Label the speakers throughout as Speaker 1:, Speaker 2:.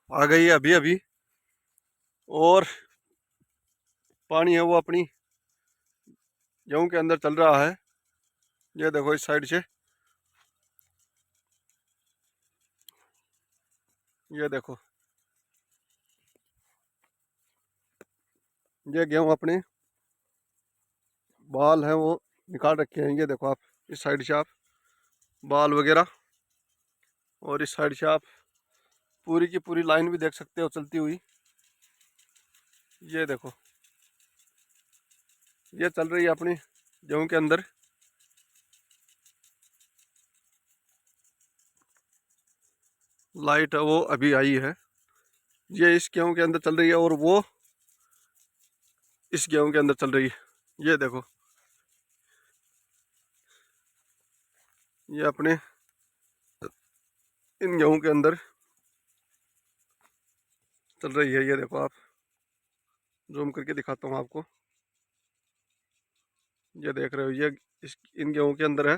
Speaker 1: आ गई है अभी अभी। और पानी है वो अपनी गेहूं के अंदर चल रहा है। ये देखो इस साइड से, ये देखो, ये गेहूं अपने बाल हैं वो निकाल रखे हैं। ये देखो आप, इस साइड से आप बाल वगैरह, और इस साइड से आप पूरी की पूरी लाइन भी देख सकते हो चलती हुई। ये देखो, ये चल रही है अपनी गेहूं के अंदर। लाइट वो अभी आई है। ये इस गेहूं के अंदर चल रही है और वो इस गेहूं के अंदर चल रही है। ये देखो, ये अपने इन गेहूं के अंदर चल रही है। ये देखो आप, जूम करके दिखाता हूँ आपको। ये देख रहे हो, ये इस इन गेहूं के अंदर है।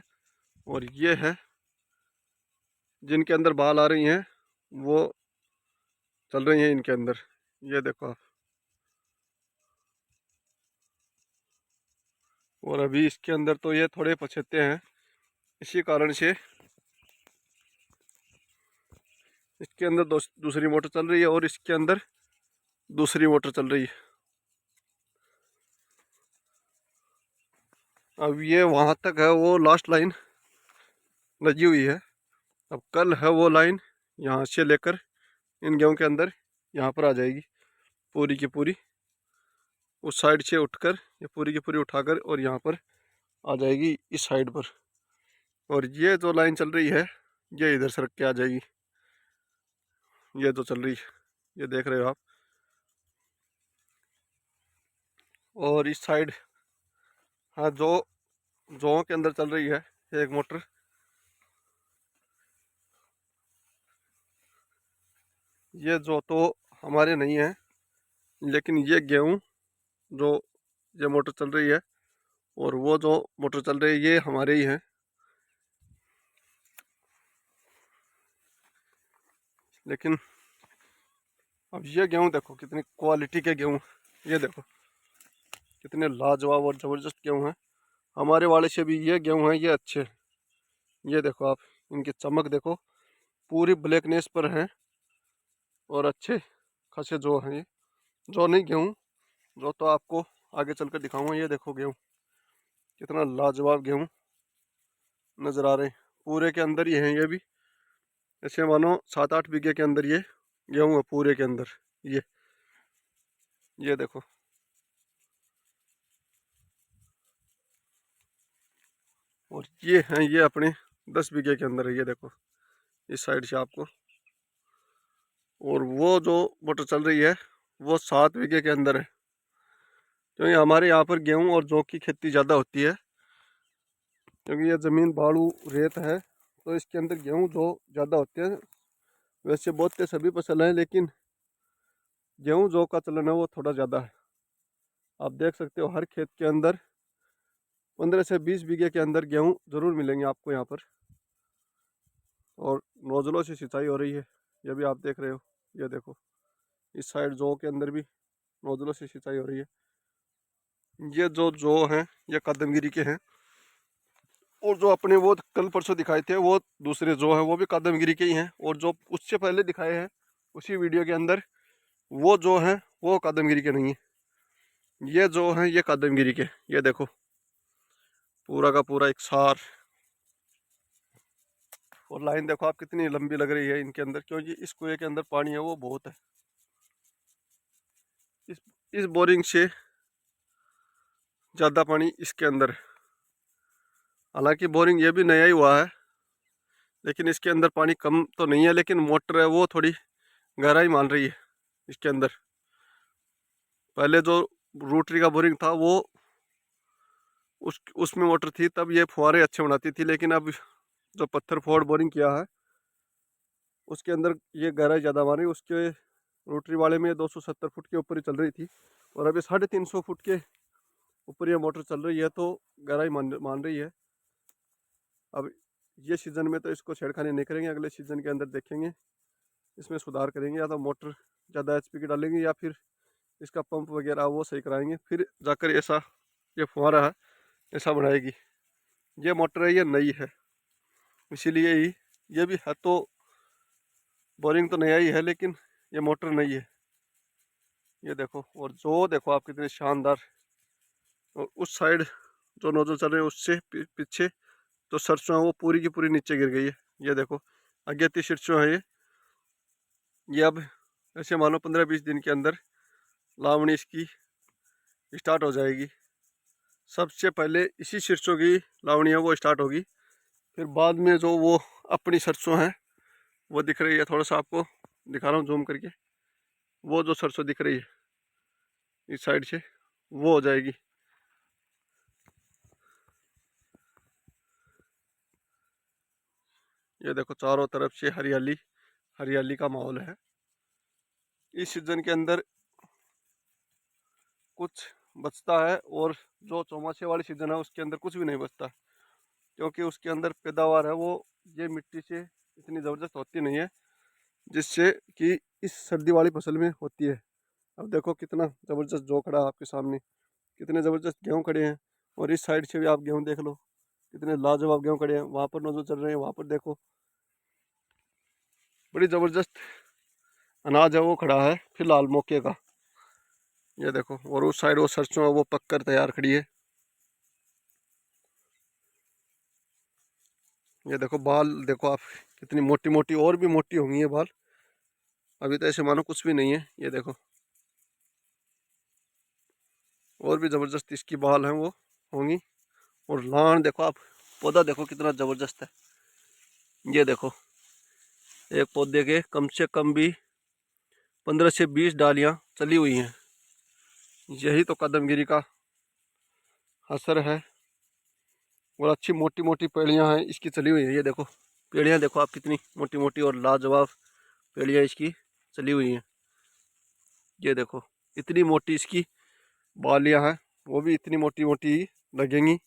Speaker 1: और ये है जिनके अंदर बाल आ रही हैं, वो चल रही हैं इनके अंदर। ये देखो आप। और अभी इसके अंदर तो ये थोड़े पछेते हैं, इसी कारण से इसके अंदर दूसरी मोटर चल रही है और इसके अंदर दूसरी मोटर चल रही है। अब ये वहाँ तक है, वो लास्ट लाइन लगी हुई है। अब कल है वो लाइन यहाँ से लेकर इन गेहूं के अंदर यहाँ पर आ जाएगी पूरी की पूरी। उस साइड से उठकर ये पूरी की पूरी उठाकर और यहाँ पर आ जाएगी इस साइड पर। और ये जो लाइन चल रही है, ये इधर सड़क के आ जाएगी। ये जो चल रही है, ये देख रहे हो आप। और इस साइड, हाँ, जो जौ के अंदर चल रही है एक मोटर। ये जो तो हमारे नहीं है, लेकिन ये गेहूं जो ये मोटर चल रही है और वो जो मोटर चल रही है, ये हमारे ही हैं। लेकिन अब ये गेहूं देखो कितनी क्वालिटी के गेहूं। ये देखो कितने लाजवाब और ज़बरदस्त गेहूं हैं। हमारे वाले से भी ये गेहूं हैं, ये अच्छे। ये देखो आप, इनकी चमक देखो, पूरी ब्लैकनेस पर हैं और अच्छे खासे जो हैं ये। जो नहीं गेहूं, जो तो आपको आगे चलकर दिखाऊंगा। ये देखो गेहूं, कितना लाजवाब गेहूं नज़र आ रहे हैं। पूरे के अंदर ही हैं ये भी, ऐसे मानो 7-8 बीघे के अंदर ये गेहूं है पूरे के अंदर। ये ये देखो, और ये हैं ये अपने 10 बीघे के अंदर है। ये देखो इस साइड से आपको। और वो जो मोटर चल रही है वो 7 बीघे के अंदर है। क्योंकि हमारे यहाँ पर गेहूं और जौ की खेती ज़्यादा होती है, क्योंकि ये ज़मीन बालू रेत है, तो इसके अंदर गेहूं जौ ज़्यादा होते हैं। वैसे बहुत से सभी फसल हैं, लेकिन गेहूं जौ का चलन है वो थोड़ा ज़्यादा है। आप देख सकते हो हर खेत के अंदर 15 से 20 बीघे के अंदर गेहूं ज़रूर मिलेंगे आपको यहाँ पर। और नोजलों से सिंचाई हो रही है, ये भी आप देख रहे हो। ये देखो इस साइड जौ के अंदर भी नोजलों से सिंचाई हो रही है। ये जो जौ हैं ये कदमगिरी के हैं। और जो अपने वो कल परसों दिखाए थे वो दूसरे जो हैं वो भी कदमगिरी के ही हैं। और जो उससे पहले दिखाए हैं उसी वीडियो के अंदर, वो जो हैं वो कदमगिरी के नहीं है। ये जो हैं ये कदमगिरी के। ये देखो पूरा का पूरा एक सार। और लाइन देखो आप कितनी लंबी लग रही है इनके अंदर, क्योंकि इस कुएं के अंदर पानी है वो बहुत है। इस इस बोरिंग से ज़्यादा पानी इसके अंदर है। हालांकि बोरिंग ये भी नया ही हुआ है, लेकिन इसके अंदर पानी कम तो नहीं है, लेकिन मोटर है वो थोड़ी गहराई मान रही है इसके अंदर। पहले जो रोटरी का बोरिंग था वो उसमें मोटर थी, तब ये फुहारे अच्छे बनाती थी। लेकिन अब जो पत्थर फोर्ड बोरिंग किया है उसके अंदर ये गहराई ज़्यादा मान रही है। उसके रोटरी वाले में 270 फुट के ऊपर ही चल रही थी, और अभी 350 फुट के ऊपर ये मोटर चल रही है, तो गहराई मान रही है। अब ये सीज़न में तो इसको छेड़खानी नहीं करेंगे, अगले सीज़न के अंदर देखेंगे इसमें सुधार करेंगे, या तो मोटर ज़्यादा HP की डालेंगे या फिर इसका पंप वगैरह वो सही कराएंगे, फिर जाकर ऐसा ये फुहारा है ऐसा बनाएगी। ये मोटर है ये नई है, इसीलिए ही ये भी है तो बोरिंग तो नया ही है, लेकिन ये मोटर नई है। ये देखो, और जो देखो आप कितने शानदार। और उस साइड जो नोजल चल रहे हैं उससे पीछे तो सरसों है वो पूरी की पूरी नीचे गिर गई है। ये देखो आगे इतनी सरसों है ये अब ऐसे मानो 15-20 दिन के अंदर लावणी इसकी स्टार्ट हो जाएगी। सबसे पहले इसी सरसों की लावणी है वो स्टार्ट होगी, फिर बाद में जो वो अपनी सरसों है वो दिख रही है, थोड़ा सा आपको दिखा रहा हूँ जूम करके। वो जो सरसों दिख रही है इस साइड से वो हो जाएगी। ये देखो चारों तरफ से हरियाली हरियाली का माहौल है। इस सीजन के अंदर कुछ बचता है और जो चौमासे वाली सीजन है उसके अंदर कुछ भी नहीं बचता, क्योंकि उसके अंदर पैदावार है वो ये मिट्टी से इतनी ज़बरदस्त होती नहीं है जिससे कि इस सर्दी वाली फसल में होती है। अब देखो कितना ज़बरदस्त जो खड़ा है आपके सामने, कितने ज़बरदस्त गेहूँ खड़े हैं। और इस साइड से भी आप गेहूँ देख लो, कितने लाजवाब गेहूँ खड़े हैं। वहाँ पर नजर चल रहे हैं, वहाँ पर देखो बड़ी ज़बरदस्त अनाज है वो खड़ा है फिलहाल मौके का। ये देखो, और उस साइड वो सरसों है वो पककर तैयार खड़ी है। ये देखो बाल देखो आप, कितनी मोटी मोटी, और भी मोटी होंगी ये बाल। अभी तो ऐसे मानो कुछ भी नहीं है। ये देखो और भी ज़बरदस्त इसकी बाल हैं वो होंगी। और लान देखो आप, पौधा देखो कितना ज़बरदस्त है। ये देखो एक पौधे के कम से कम भी 15 से 20 डालियां चली हुई हैं। यही तो कदमगिरी का असर है। और अच्छी मोटी मोटी पेड़ियां हैं इसकी चली हुई है। ये देखो पेड़ियां देखो आप कितनी मोटी मोटी और लाजवाब पेड़ियां इसकी चली हुई हैं। ये देखो इतनी मोटी इसकी बालियां हैं, वो भी इतनी मोटी मोटी लगेंगी।